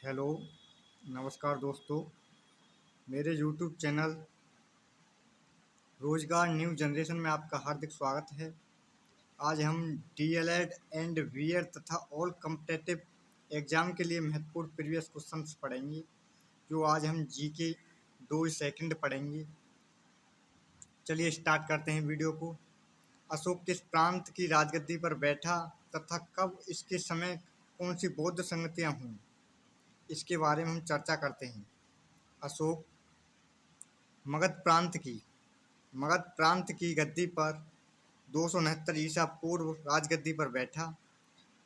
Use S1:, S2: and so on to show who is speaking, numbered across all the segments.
S1: Hello, नमस्कार दोस्तों। मेरे यूट्यूब चैनल रोजगार न्यू जनरेशन में आपका हार्दिक स्वागत है। आज हम डीएलएड एंड बीएड तथा ऑल कॉम्पिटिटिव एग्जाम के लिए महत्वपूर्ण प्रीवियस क्वेश्चंस पढ़ेंगे, जो आज हम जीके 2 सेकंड पढ़ेंगे। चलिए स्टार्ट करते हैं वीडियो को। अशोक किस प्रांत की राजगद्दी पर बैठा तथा कब इसके समय कौन सी बौद्ध संगतियाँ हुईं, इसके बारे में हम चर्चा करते हैं। अशोक मगध प्रांत की गद्दी पर 269 ईसा पूर्व राजगद्दी पर बैठा।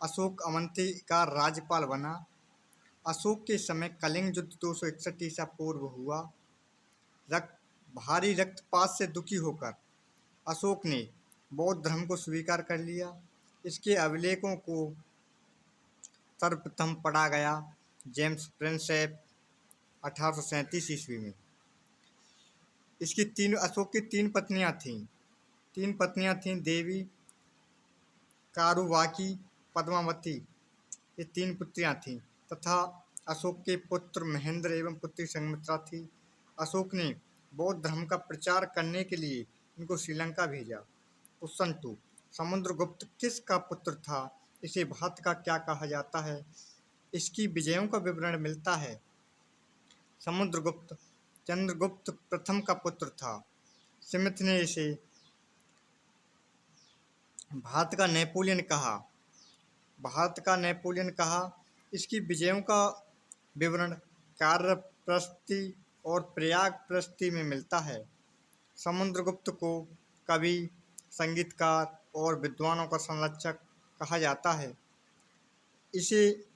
S1: अशोक अवंती का राज्यपाल बना। अशोक के समय कलिंग युद्ध 261 ईसा पूर्व हुआ। भारी रक्तपात से दुखी होकर अशोक ने बौद्ध धर्म को स्वीकार कर लिया। इसके अभिलेखों को सर्वप्रथम पढ़ा गया जेम्स प्रिंसेप 1837 ईस्वी में। अशोक की तीन पत्नियां थीं देवी कारुबाकी पद्मावती, ये तीन पुत्रियां थीं तथा अशोक के पुत्र महेंद्र एवं पुत्री संघमित्रा थी। अशोक ने बौद्ध धर्म का प्रचार करने के लिए इनको श्रीलंका भेजा। क्वेश्चन 2, समुद्रगुप्त किसका पुत्र था? इसे भारत का क्या कहा जाता है? इसकी विजयों का विवरण मिलता है। समुद्रगुप्त चंद्रगुप्त प्रथम का पुत्र था। स्मिथ ने इसे भारत का नेपोलियन कहा। इसकी विजयों का विवरण कार्यप्रस्ती और प्रयागप्रस्ती में मिलता है। समुद्रगुप्त को कवि, संगीतकार और विद्वानों का संरक्षक कहा जाता है। इसे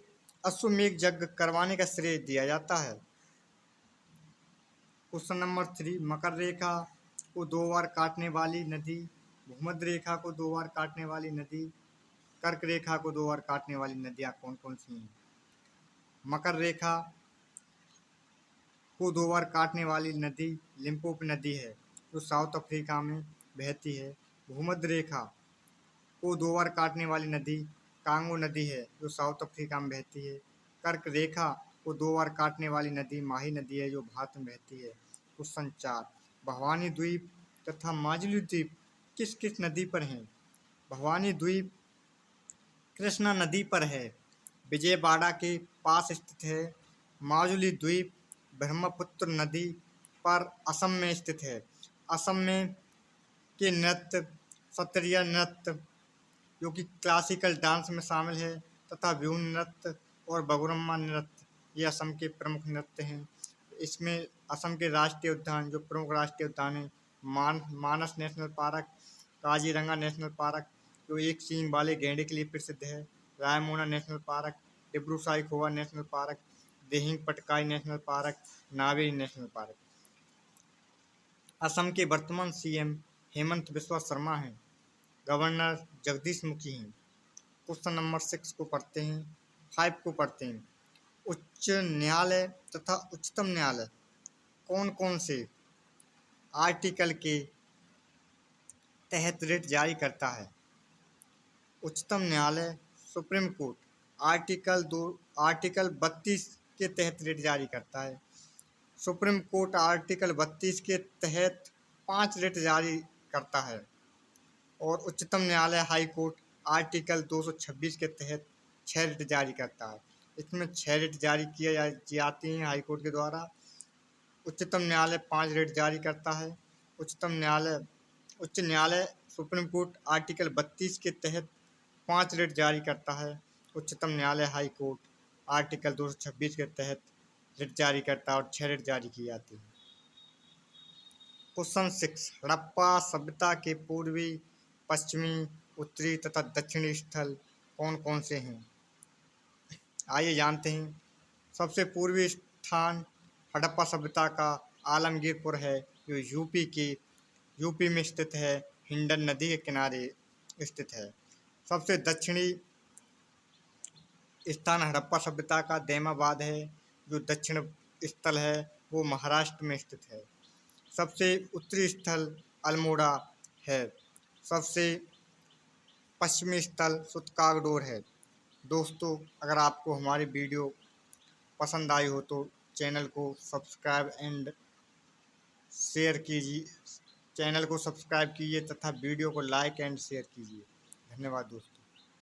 S1: अश्वमेध यज्ञ करवाने का श्रेय दिया जाता है। क्वेश्चन नंबर 3, मकर रेखा को 2 बार काटने वाली नदी, भूमध्य रेखा को 2 बार काटने वाली नदी, कर्क रेखा को 2 बार काटने वाली नदियां कौन कौन सी हैं? मकर रेखा को 2 बार काटने वाली नदी लिम्पोपो नदी है, जो साउथ अफ्रीका में बहती है। भूमध्य रेखा को 2 बार काटने वाली नदी कांगो नदी है, जो साउथ अफ्रीका में बहती है। कर्क रेखा को 2 बार काटने वाली नदी माही नदी है, जो भारत में बहती है। क्वेश्चन 4, भवानी द्वीप तथा माजुली द्वीप किस किस नदी पर हैं? भवानी द्वीप कृष्णा नदी पर है, विजयवाड़ा के पास स्थित है। माजुली द्वीप ब्रह्मपुत्र नदी पर असम में स्थित है। असम में के नृत्य सत्रिया नृत्य, जो कि क्लासिकल डांस में शामिल है, तथा बिहू नृत्य और बगुरम्मा नृत्य, ये असम के प्रमुख नृत्य हैं। इसमें असम के राष्ट्रीय उद्यान, जो प्रमुख राष्ट्रीय उद्यान हैं, Manas national park, Kaziranga national park, जो एक सींग वाले गैंडे के लिए प्रसिद्ध है, Raimona national park, Dibru Saikhowa national park, Dehing Patkai national park, Nameri national park. Assam के वर्तमान सीएम हेमंत बिस्वा शर्मा हैं। गवर्नर जगदीश मुखी हैं। क्वेश्चन नंबर 6 को पढ़ते हैं, 5 को पढ़ते हैं। उच्च न्यायालय तथा उच्चतम न्यायालय कौन कौन से आर्टिकल के तहत रिट जारी करता है? उच्चतम न्यायालय सुप्रीम कोर्ट आर्टिकल 32 के तहत रिट जारी करता है। सुप्रीम कोर्ट आर्टिकल 32 के तहत 5 रिट जारी करता है और उच्चतम न्यायालय हाई कोर्ट आर्टिकल 226 के तहत 6 रिट जारी करता है। इसमें 6 रिट जारी किए जाती हैं हाई कोर्ट के द्वारा। उच्चतम न्यायालय 5 रिट जारी करता है। उच्च न्यायालय सुप्रीम कोर्ट आर्टिकल 32 के तहत 5 रिट जारी करता है। उच्चतम न्यायालय हाई कोर्ट आर्टिकल 226 के तहत रिट जारी करता है और 6 रिट जारी की जाती है। क्वेश्चन 6, हड़प्पा सभ्यता के पूर्वी, पश्चिमी, उत्तरी तथा दक्षिणी स्थल कौन कौन से हैं? आइए जानते हैं। सबसे पूर्वी स्थान हड़प्पा सभ्यता का आलमगीरपुर है, जो यूपी में स्थित है, हिंडन नदी के किनारे स्थित है। सबसे दक्षिणी स्थान हड़प्पा सभ्यता का दैमाबाद है, जो दक्षिण स्थल है, वो महाराष्ट्र में स्थित है। सबसे उत्तरी स्थल अल्मोड़ा है। सबसे पश्चिमी स्थल सूतकागडोर है। दोस्तों, अगर आपको हमारी वीडियो पसंद आई हो तो चैनल को सब्सक्राइब एंड शेयर कीजिए। चैनल को सब्सक्राइब कीजिए तथा वीडियो को लाइक एंड शेयर कीजिए। धन्यवाद दोस्तों।